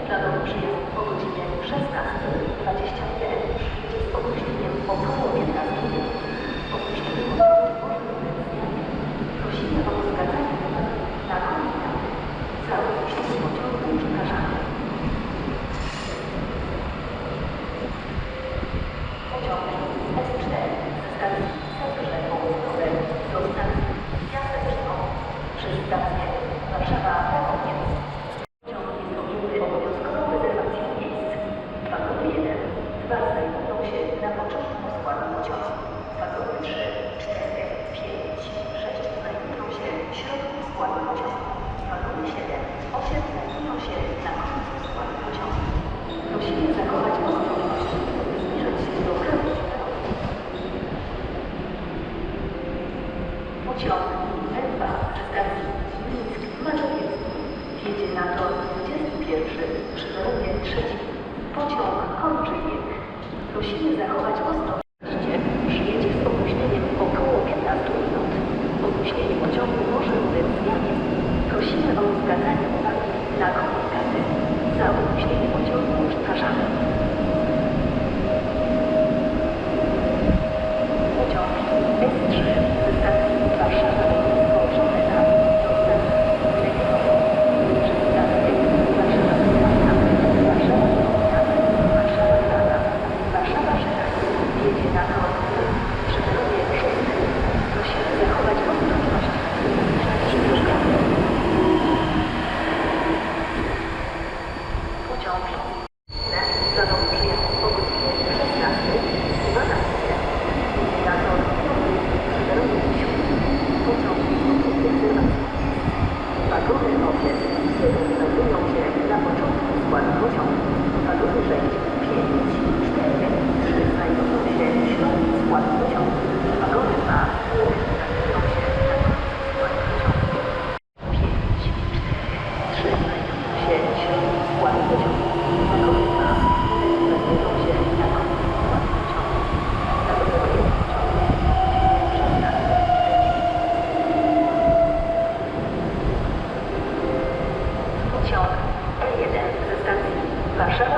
Planowy przyjazd o godzinie 16:25 przyjedzie z opóźnieniem około 15 minut. Opuszczenie pociągu może ulec zmianie. Prosimy o zgadzanie na komunikaty. Za opuszczenie pociągu przepraszamy. Pociąg S4 ze stacji Zabrze Południowej do stacji Piaseczną przez stację Warszawa-Rakowiec. Pociąg jest objęty obowiązkową rezerwacją miejsc. Wagony 1, 2 znajdują się na początku składu pociągu. Wagony 3, 4, 5, 6 znajdują się w środku składu pociągu. Wagony 7, 8 znajdują się na końcu składu pociągu. Prosimy zachować ostrożność, by zbliżać się do krawędzi peronów. Pociąg N2 ze stacji Mińsk-Maczowiecki wjedzie na tor 21 przy peronie 3. Pociąg kończy bieg. Prosimy zachować ostrożność. Przyjedzie z opóźnieniem około 15 minut. Opóźnienie pociągu może ulec zmianie. Prosimy o zgadzanie uwagi na komunikaty. Za opóźnienie pociągu przepraszamy. Pociąg S3 ze stacji Warszawa połączony na do stacji Legionowej przez stację Warszawa Centralna, Warszawa Południowa, Warszawa Rana, Warszawa Żyrek wjedzie na tor przy peronie 6. Prosimy zachować ostrożność. Pociąg planowy przyjazd o godzinie 16:12 wjedzie na tor przy peronie 10. Pociąg jest objęty rezerwacją. Wagony 8 znajdują się na początku składu pociągu. Wagony 6, 5, 4, 3 znajdują się w środku składu pociągu. Wagony 2 znajdują się na końcu składu pociągu. 5, 4, 3 znajdują się w środku składu pociągu. Wagony 2 znajdują się na końcu składu pociągu. Zabudowanie pociągu godzinie 16:40. Pociąg E1 ze stacji Warszawa